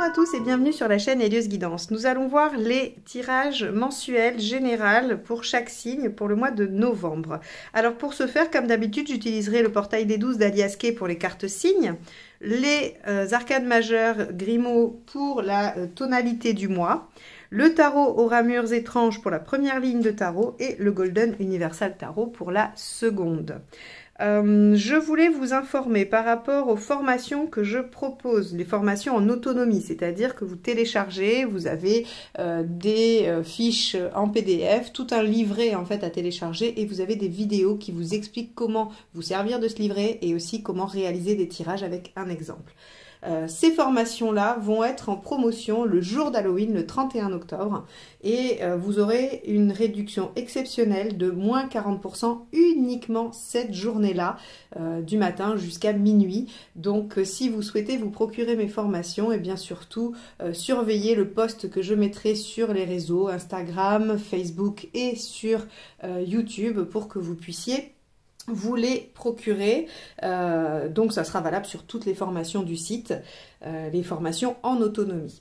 à tous et bienvenue sur la chaîne Elios Guidance. Nous allons voir les tirages mensuels général pour chaque signe pour le mois de novembre. Alors pour ce faire, comme d'habitude, j'utiliserai le portail des 12 d'Aliasqué pour les cartes signes, les arcades majeures Grimaud pour la tonalité du mois, le tarot aux ramures étranges pour la première ligne de tarot et le Golden Universal Tarot pour la seconde. Je voulais vous informer par rapport aux formations que je propose, les formations en autonomie, c'est-à-dire que vous téléchargez, vous avez des fiches en PDF, tout un livret en fait à télécharger et vous avez des vidéos qui vous expliquent comment vous servir de ce livret et aussi comment réaliser des tirages avec un exemple. Ces formations-là vont être en promotion le jour d'Halloween, le 31 octobre, et vous aurez une réduction exceptionnelle de moins 40% uniquement cette journée-là, du matin jusqu'à minuit. Donc si vous souhaitez vous procurer mes formations, et bien surtout surveillez le post que je mettrai sur les réseaux Instagram, Facebook et sur YouTube pour que vous puissiez vous les procurer. Donc ça sera valable sur toutes les formations du site, les formations en autonomie.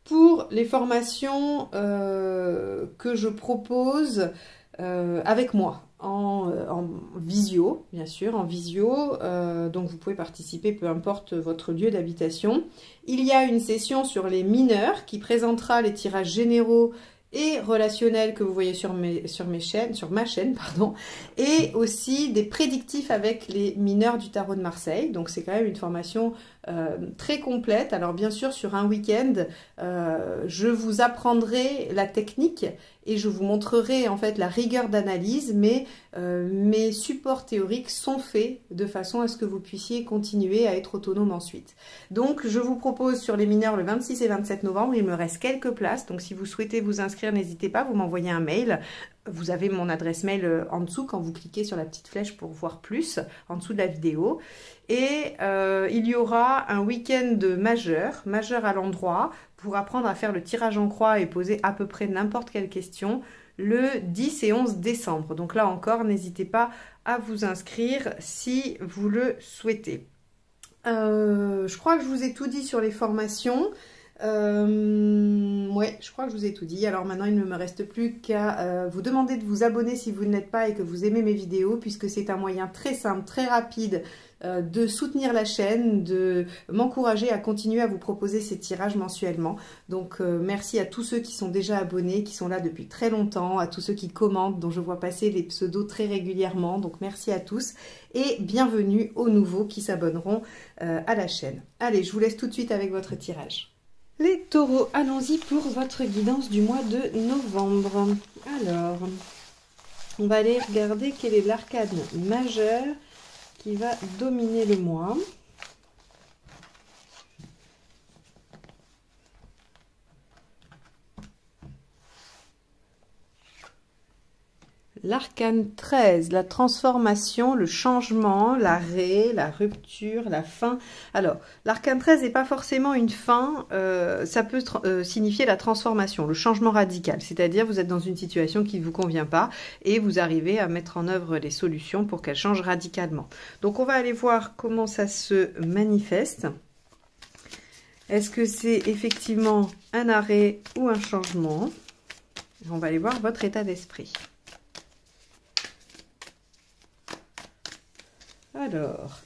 Pour les formations que je propose avec moi, en visio, bien sûr, en visio, donc vous pouvez participer peu importe votre lieu d'habitation. Il y a une session sur les mineurs qui présentera les tirages généraux et relationnel que vous voyez sur ma chaîne, pardon, et aussi des prédictifs avec les mineurs du tarot de Marseille. Donc c'est quand même une formation très complète. Alors bien sûr sur un week-end, je vous apprendrai la technique et je vous montrerai en fait la rigueur d'analyse, mais mes supports théoriques sont faits de façon à ce que vous puissiez continuer à être autonome ensuite. Donc je vous propose sur les mineurs le 26 et 27 novembre, il me reste quelques places, donc si vous souhaitez vous inscrire, n'hésitez pas, vous m'envoyez un mail. Vous avez mon adresse mail en dessous quand vous cliquez sur la petite flèche pour voir plus, en dessous de la vidéo. Et il y aura un week-end majeur à l'endroit, pour apprendre à faire le tirage en croix et poser à peu près n'importe quelle question, le 10 et 11 décembre. Donc là encore, n'hésitez pas à vous inscrire si vous le souhaitez. Je crois que je vous ai tout dit sur les formations. Ouais, je crois que je vous ai tout dit. Alors maintenant, il ne me reste plus qu'à vous demander de vous abonner si vous ne l'êtes pas et que vous aimez mes vidéos, puisque c'est un moyen très simple, très rapide de soutenir la chaîne, de m'encourager à continuer à vous proposer ces tirages mensuellement. Donc merci à tous ceux qui sont déjà abonnés, qui sont là depuis très longtemps, à tous ceux qui commentent, dont je vois passer les pseudos très régulièrement. Donc merci à tous et bienvenue aux nouveaux qui s'abonneront à la chaîne. Allez, je vous laisse tout de suite avec votre tirage. Les taureaux, allons-y pour votre guidance du mois de novembre. Alors, on va aller regarder quel est l'arcane majeur qui va dominer le mois. L'arcane 13, la transformation, le changement, l'arrêt, la rupture, la fin. Alors, l'arcane 13 n'est pas forcément une fin, ça peut signifier la transformation, le changement radical. C'est-à-dire, vous êtes dans une situation qui ne vous convient pas et vous arrivez à mettre en œuvre les solutions pour qu'elle change radicalement. Donc, on va aller voir comment ça se manifeste. Est-ce que c'est effectivement un arrêt ou un changement? On va aller voir votre état d'esprit. Alors,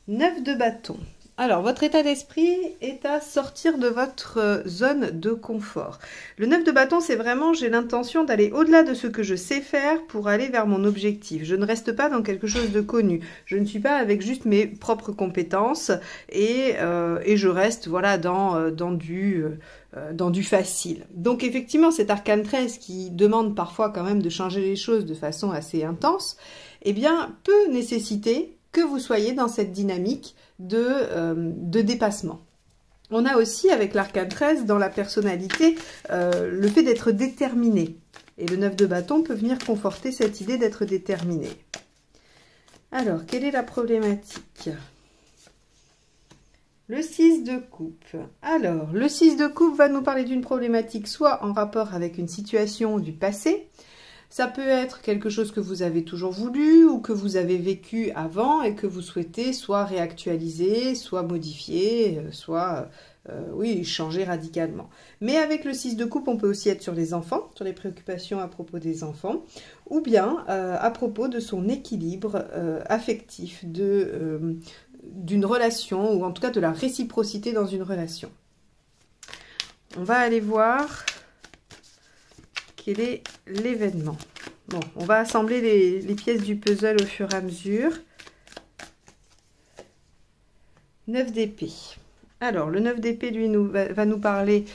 9 de bâton. Alors, votre état d'esprit est à sortir de votre zone de confort. Le 9 de bâton, c'est vraiment, j'ai l'intention d'aller au-delà de ce que je sais faire pour aller vers mon objectif. Je ne reste pas dans quelque chose de connu. Je ne suis pas avec juste mes propres compétences et je reste voilà, dans du facile. Donc, effectivement, cet arcane 13 qui demande parfois quand même de changer les choses de façon assez intense, eh bien, peut nécessiter que vous soyez dans cette dynamique de dépassement. On a aussi, avec l'arcane 13, dans la personnalité, le fait d'être déterminé. Et le 9 de bâton peut venir conforter cette idée d'être déterminé. Alors, quelle est la problématique? Le 6 de coupe. Alors, le 6 de coupe va nous parler d'une problématique soit en rapport avec une situation du passé, Ça peut être quelque chose que vous avez toujours voulu ou que vous avez vécu avant et que vous souhaitez soit réactualiser, soit modifier, soit oui, changer radicalement. Mais avec le 6 de coupe, on peut aussi être sur les enfants, sur les préoccupations à propos des enfants, ou bien à propos de son équilibre affectif, d'une relation, ou en tout cas de la réciprocité dans une relation. On va aller voir quel est l'événement. Bon, on va assembler les pièces du puzzle au fur et à mesure. 9 d'épée. Alors, le 9 d'épée, lui, va nous parler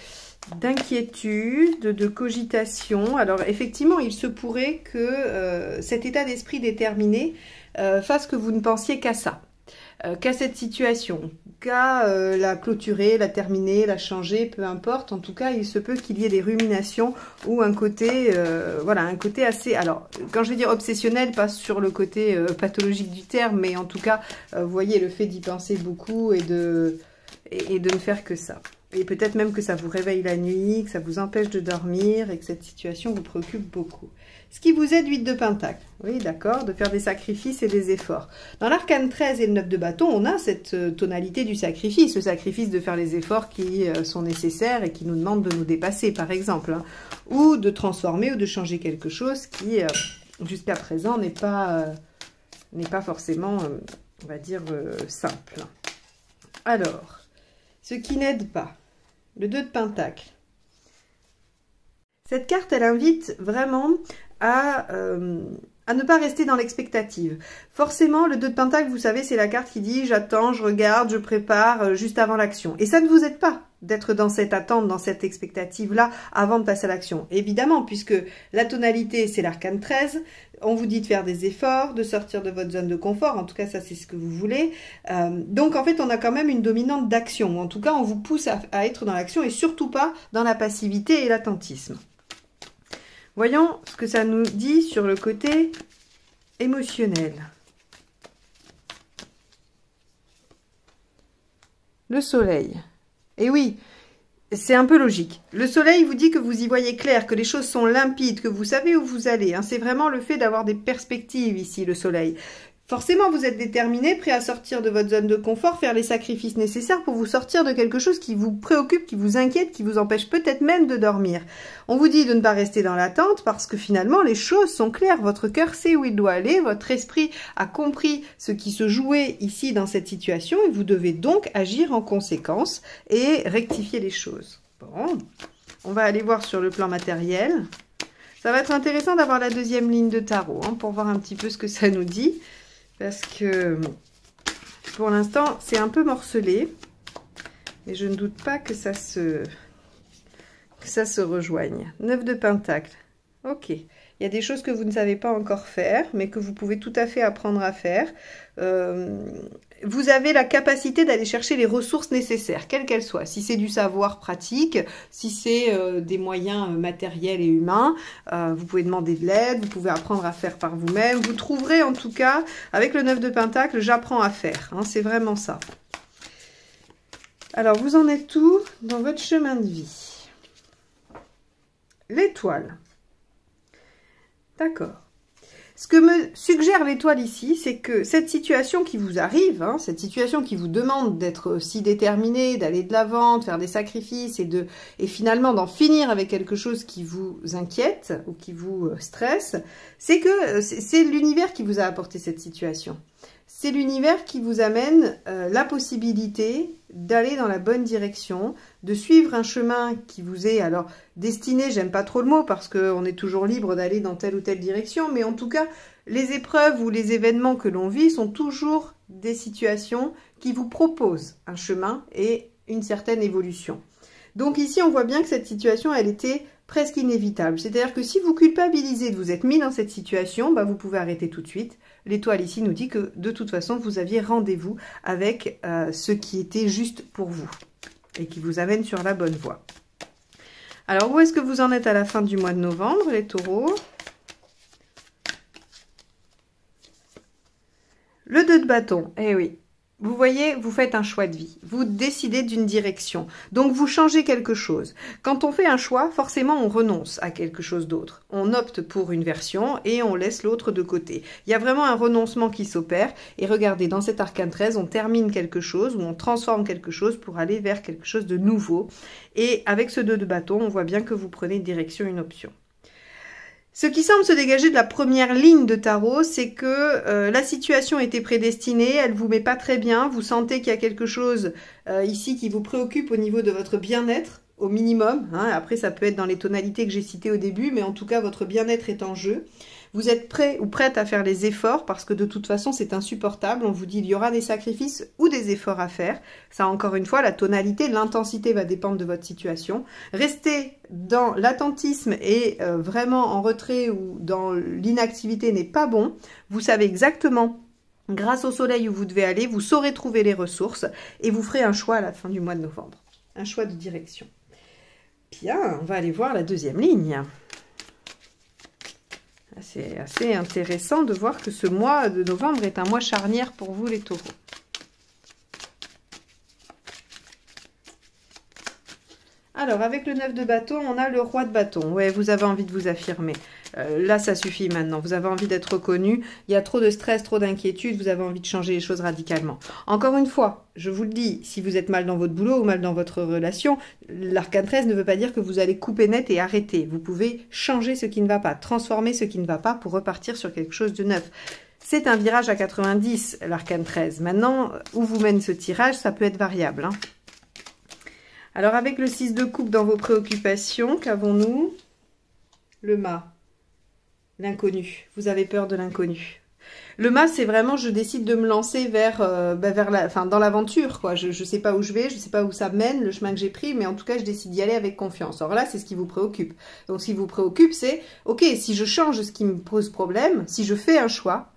d'inquiétude, de cogitation. Alors, effectivement, il se pourrait que cet état d'esprit déterminé fasse que vous ne pensiez qu'à ça. Qu'à cette situation, qu'à la clôturer, la terminer, la changer, peu importe. En tout cas, il se peut qu'il y ait des ruminations ou un côté, voilà, un côté assez... Alors, quand je vais dire obsessionnel, pas sur le côté pathologique du terme, mais en tout cas, vous voyez, le fait d'y penser beaucoup et de ne faire que ça. Et peut-être même que ça vous réveille la nuit, que ça vous empêche de dormir et que cette situation vous préoccupe beaucoup. Ce qui vous aide, 8 de pentacle. Oui, d'accord, de faire des sacrifices et des efforts. Dans l'arcane 13 et le 9 de bâton, on a cette tonalité du sacrifice. Le sacrifice de faire les efforts qui sont nécessaires et qui nous demandent de nous dépasser, par exemple. Hein, ou de transformer ou de changer quelque chose qui, jusqu'à présent, n'est pas forcément, on va dire, simple. Alors, ce qui n'aide pas, le 2 de pentacle. Cette carte, elle invite vraiment à ne pas rester dans l'expectative. Forcément, le 2 de pentacle, vous savez, c'est la carte qui dit « j'attends, je regarde, je prépare juste avant l'action ». Et ça ne vous aide pas d'être dans cette attente, dans cette expectative-là, avant de passer à l'action. Évidemment, puisque la tonalité, c'est l'arcane 13, on vous dit de faire des efforts, de sortir de votre zone de confort, en tout cas, ça, c'est ce que vous voulez. Donc, en fait, on a quand même une dominante d'action. En tout cas, on vous pousse à être dans l'action et surtout pas dans la passivité et l'attentisme. Voyons ce que ça nous dit sur le côté émotionnel. Le soleil. Et oui, c'est un peu logique. Le soleil vous dit que vous y voyez clair, que les choses sont limpides, que vous savez où vous allez. Hein. C'est vraiment le fait d'avoir des perspectives ici, le soleil. Forcément, vous êtes déterminé, prêt à sortir de votre zone de confort, faire les sacrifices nécessaires pour vous sortir de quelque chose qui vous préoccupe, qui vous inquiète, qui vous empêche peut-être même de dormir. On vous dit de ne pas rester dans l'attente parce que finalement, les choses sont claires. Votre cœur sait où il doit aller, votre esprit a compris ce qui se jouait ici dans cette situation et vous devez donc agir en conséquence et rectifier les choses. Bon, on va aller voir sur le plan matériel. Ça va être intéressant d'avoir la deuxième ligne de tarot hein, pour voir un petit peu ce que ça nous dit. Parce que pour l'instant, c'est un peu morcelé. Et je ne doute pas que ça se rejoigne. 9 de pentacle. Ok. Il y a des choses que vous ne savez pas encore faire, mais que vous pouvez tout à fait apprendre à faire. Vous avez la capacité d'aller chercher les ressources nécessaires, quelles qu'elles soient. Si c'est du savoir pratique, si c'est des moyens matériels et humains, vous pouvez demander de l'aide, vous pouvez apprendre à faire par vous-même. Vous trouverez en tout cas, avec le 9 de pentacle, j'apprends à faire. Hein, c'est vraiment ça. Alors, vous en êtes où dans votre chemin de vie? L'étoile. D'accord. Ce que me suggère l'étoile ici, c'est que cette situation qui vous arrive, hein, cette situation qui vous demande d'être si déterminé, d'aller de l'avant, de faire des sacrifices et finalement d'en finir avec quelque chose qui vous inquiète ou qui vous stresse, c'est que c'est l'univers qui vous a apporté cette situation. C'est l'univers qui vous amène la possibilité d'aller dans la bonne direction, de suivre un chemin qui vous est alors destiné, j'aime pas trop le mot parce qu'on est toujours libre d'aller dans telle ou telle direction, mais en tout cas, les épreuves ou les événements que l'on vit sont toujours des situations qui vous proposent un chemin et une certaine évolution. Donc ici, on voit bien que cette situation, elle était presque inévitable. C'est-à-dire que si vous culpabilisez de vous être mis dans cette situation, bah, vous pouvez arrêter tout de suite. L'étoile ici nous dit que de toute façon, vous aviez rendez-vous avec ce qui était juste pour vous et qui vous amène sur la bonne voie. Alors, où est-ce que vous en êtes à la fin du mois de novembre, les taureaux? Le 2 de bâton, eh oui. Vous voyez, vous faites un choix de vie, vous décidez d'une direction, donc vous changez quelque chose. Quand on fait un choix, forcément on renonce à quelque chose d'autre. On opte pour une version et on laisse l'autre de côté. Il y a vraiment un renoncement qui s'opère et regardez, dans cet arcane 13, on termine quelque chose ou on transforme quelque chose pour aller vers quelque chose de nouveau. Et avec ce 2 de bâton, on voit bien que vous prenez une direction, une option. Ce qui semble se dégager de la première ligne de tarot, c'est que la situation était prédestinée, elle vous met pas très bien, vous sentez qu'il y a quelque chose ici qui vous préoccupe au niveau de votre bien-être, au minimum. Hein. Après, ça peut être dans les tonalités que j'ai citées au début, mais en tout cas, votre bien-être est en jeu. Vous êtes prêt ou prête à faire les efforts parce que de toute façon, c'est insupportable. On vous dit qu'il y aura des sacrifices ou des efforts à faire. Ça, encore une fois, la tonalité, l'intensité va dépendre de votre situation. Rester dans l'attentisme et vraiment en retrait ou dans l'inactivité n'est pas bon. Vous savez exactement, grâce au soleil où vous devez aller, vous saurez trouver les ressources et vous ferez un choix à la fin du mois de novembre. Un choix de direction. Bien, on va aller voir la deuxième ligne. C'est assez intéressant de voir que ce mois de novembre est un mois charnière pour vous les taureaux. Alors, avec le 9 de bâton, on a le roi de bâton. Ouais, vous avez envie de vous affirmer. Là, ça suffit maintenant. Vous avez envie d'être reconnu. Il y a trop de stress, trop d'inquiétude. Vous avez envie de changer les choses radicalement. Encore une fois, je vous le dis, si vous êtes mal dans votre boulot ou mal dans votre relation, l'arcane 13 ne veut pas dire que vous allez couper net et arrêter. Vous pouvez changer ce qui ne va pas, transformer ce qui ne va pas pour repartir sur quelque chose de neuf. C'est un virage à 90, l'arcane 13. Maintenant, où vous mène ce tirage, ça peut être variable. Hein. Alors, avec le 6 de coupe dans vos préoccupations, qu'avons-nous? Le mât. L'inconnu. Vous avez peur de l'inconnu. Le mât, c'est vraiment, je décide de me lancer dans l'aventure, quoi. Je ne sais pas où je vais, je ne sais pas où ça mène, le chemin que j'ai pris, mais en tout cas, je décide d'y aller avec confiance. Alors là, c'est ce qui vous préoccupe. Donc, ce qui vous préoccupe, c'est, ok, si je change ce qui me pose problème, si je fais un choix,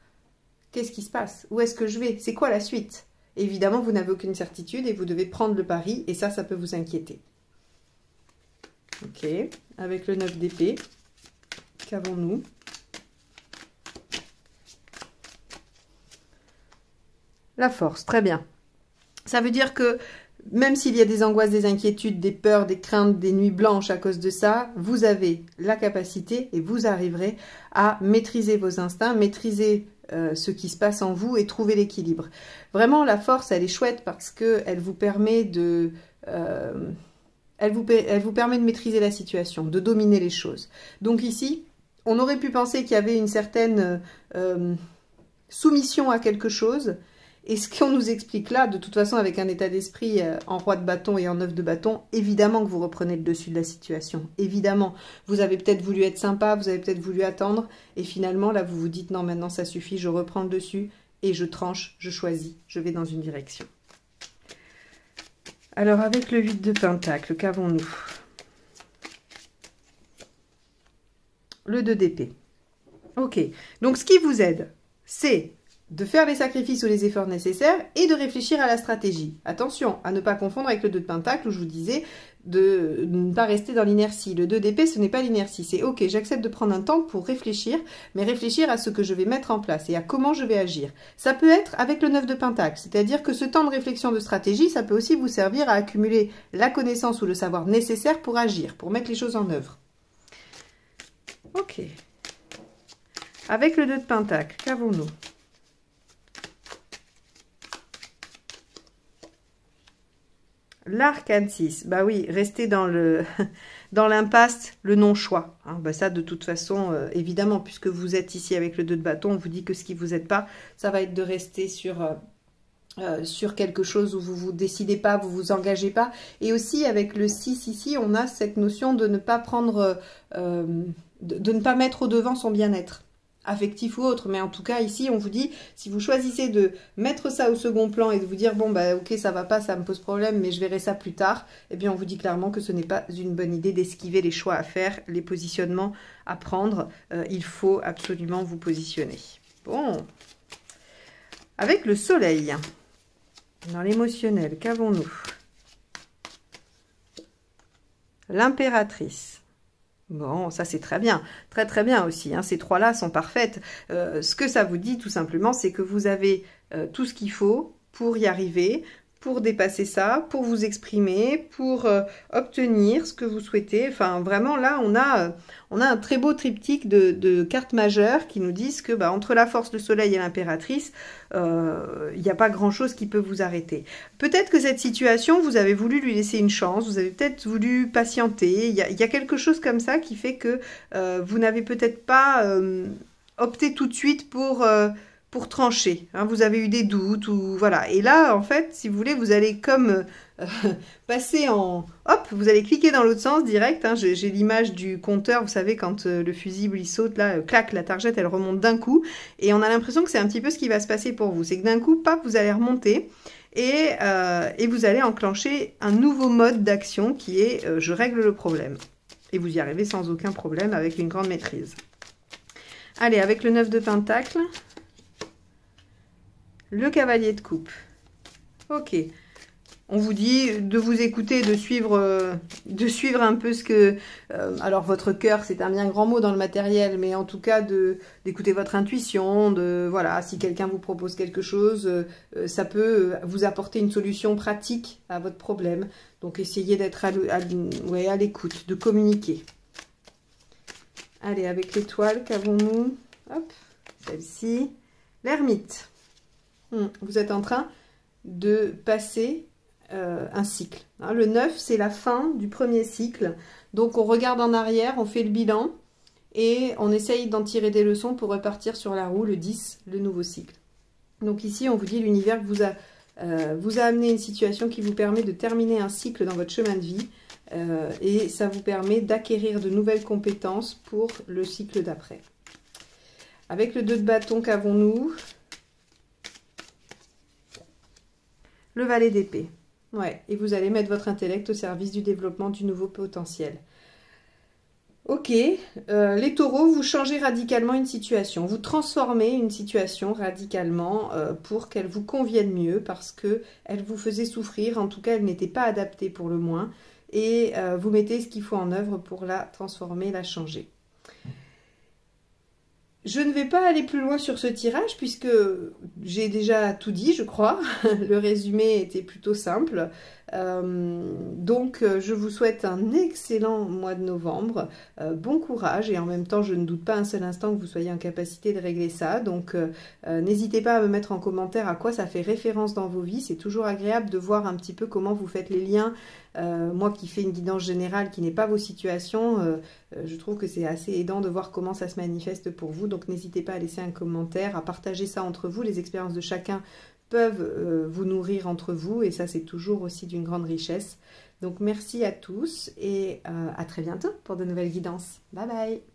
qu'est-ce qui se passe? Où est-ce que je vais? C'est quoi la suite? Évidemment, vous n'avez aucune certitude et vous devez prendre le pari, et ça peut vous inquiéter. Ok, avec le 9 d'épée, qu'avons-nous? La force, très bien. Ça veut dire que même s'il y a des angoisses, des inquiétudes, des peurs, des craintes, des nuits blanches à cause de ça, vous avez la capacité et vous arriverez à maîtriser vos instincts, maîtriser ce qui se passe en vous et trouver l'équilibre. Vraiment, la force, elle est chouette parce qu'elle vous permet de... elle vous permet de maîtriser la situation, de dominer les choses. Donc ici, on aurait pu penser qu'il y avait une certaine soumission à quelque chose. Et ce qu'on nous explique là, de toute façon, avec un état d'esprit en roi de bâton et en 9 de bâton, évidemment que vous reprenez le dessus de la situation. Évidemment, vous avez peut-être voulu être sympa, vous avez peut-être voulu attendre. Et finalement, là, vous vous dites, non, maintenant, ça suffit, je reprends le dessus et je tranche, je choisis, je vais dans une direction. Alors, avec le 8 de pentacle, qu'avons-nous? Le 2 d'épée. Ok, donc ce qui vous aide, c'est de faire les sacrifices ou les efforts nécessaires et de réfléchir à la stratégie. Attention à ne pas confondre avec le 2 de pentacle où je vous disais de ne pas rester dans l'inertie. Le 2 d'épée, ce n'est pas l'inertie. C'est ok, j'accepte de prendre un temps pour réfléchir, mais réfléchir à ce que je vais mettre en place et à comment je vais agir. Ça peut être avec le 9 de pentacle, c'est-à-dire que ce temps de réflexion de stratégie, ça peut aussi vous servir à accumuler la connaissance ou le savoir nécessaire pour agir, pour mettre les choses en œuvre. Ok. Avec le 2 de pentacle, qu'avons-nous? L'arcane 6, bah oui, rester dans l'impasse, le non-choix. Hein, bah ça, de toute façon, évidemment, puisque vous êtes ici avec le 2 de bâton, on vous dit que ce qui vous aide pas, ça va être de rester sur quelque chose où vous vous décidez pas, vous vous engagez pas. Et aussi, avec le 6 ici, on a cette notion de ne pas prendre, de ne pas mettre au devant son bien-être. Affectif ou autre, mais en tout cas ici on vous dit, si vous choisissez de mettre ça au second plan et de vous dire bon bah ok ça va pas, ça me pose problème mais je verrai ça plus tard, eh bien on vous dit clairement que ce n'est pas une bonne idée d'esquiver les choix à faire, les positionnements à prendre, il faut absolument vous positionner. Bon, avec le soleil, dans l'émotionnel, qu'avons-nous? L'impératrice. Bon, ça c'est très bien, très très bien aussi, hein. Ces trois-là sont parfaites. Ce que ça vous dit tout simplement, c'est que vous avez tout ce qu'il faut pour y arriver, pour dépasser ça, pour vous exprimer, pour obtenir ce que vous souhaitez. Enfin, vraiment, là, on a un très beau triptyque de cartes majeures qui nous disent que entre la force, le soleil et l'impératrice, il n'y a pas grand-chose qui peut vous arrêter. Peut-être que cette situation, vous avez voulu lui laisser une chance, vous avez peut-être voulu patienter. Il y a quelque chose comme ça qui fait que vous n'avez peut-être pas opté tout de suite pour trancher, hein, vous avez eu des doutes, ou voilà. Et là, en fait, si vous voulez, vous allez comme passer en... Hop, vous allez cliquer dans l'autre sens direct. Hein, j'ai l'image du compteur, vous savez, quand le fusible, il saute, là, clac, la targette, elle remonte d'un coup. Et on a l'impression que c'est un petit peu ce qui va se passer pour vous. C'est que d'un coup, paf, vous allez remonter et vous allez enclencher un nouveau mode d'action qui est je règle le problème. Et vous y arrivez sans aucun problème, avec une grande maîtrise. Allez, avec le 9 de Pentacle... Le cavalier de coupe. Ok. On vous dit de vous écouter, de suivre un peu ce que... alors, votre cœur, c'est un bien grand mot dans le matériel, mais en tout cas, d'écouter votre intuition, voilà, si quelqu'un vous propose quelque chose, ça peut vous apporter une solution pratique à votre problème. Donc, essayez d'être à l'écoute, de communiquer. Allez, avec l'étoile, qu'avons-nous? Hop, celle-ci. L'ermite. Vous êtes en train de passer un cycle. Hein, le 9, c'est la fin du premier cycle. Donc, on regarde en arrière, on fait le bilan et on essaye d'en tirer des leçons pour repartir sur la roue. Le 10, le nouveau cycle. Donc ici, on vous dit l'univers vous a amené une situation qui vous permet de terminer un cycle dans votre chemin de vie et ça vous permet d'acquérir de nouvelles compétences pour le cycle d'après. Avec le 2 de bâton, qu'avons-nous? Le valet d'épée. Ouais, et vous allez mettre votre intellect au service du développement du nouveau potentiel. Ok, les taureaux, vous changez radicalement une situation. Vous transformez une situation radicalement pour qu'elle vous convienne mieux parce qu'elle vous faisait souffrir. En tout cas, elle n'était pas adaptée pour le moins. Et vous mettez ce qu'il faut en œuvre pour la transformer, la changer. Je ne vais pas aller plus loin sur ce tirage puisque j'ai déjà tout dit, je crois. Le résumé était plutôt simple. Donc, je vous souhaite un excellent mois de novembre. Bon courage et en même temps, je ne doute pas un seul instant que vous soyez en capacité de régler ça. Donc, n'hésitez pas à me mettre en commentaire à quoi ça fait référence dans vos vies. C'est toujours agréable de voir un petit peu comment vous faites les liens. Moi qui fais une guidance générale qui n'est pas vos situations, je trouve que c'est assez aidant de voir comment ça se manifeste pour vous. Donc n'hésitez pas à laisser un commentaire, à partager ça entre vous. Les expériences de chacun peuvent vous nourrir entre vous et ça c'est toujours aussi d'une grande richesse. Donc merci à tous et à très bientôt pour de nouvelles guidances. Bye bye!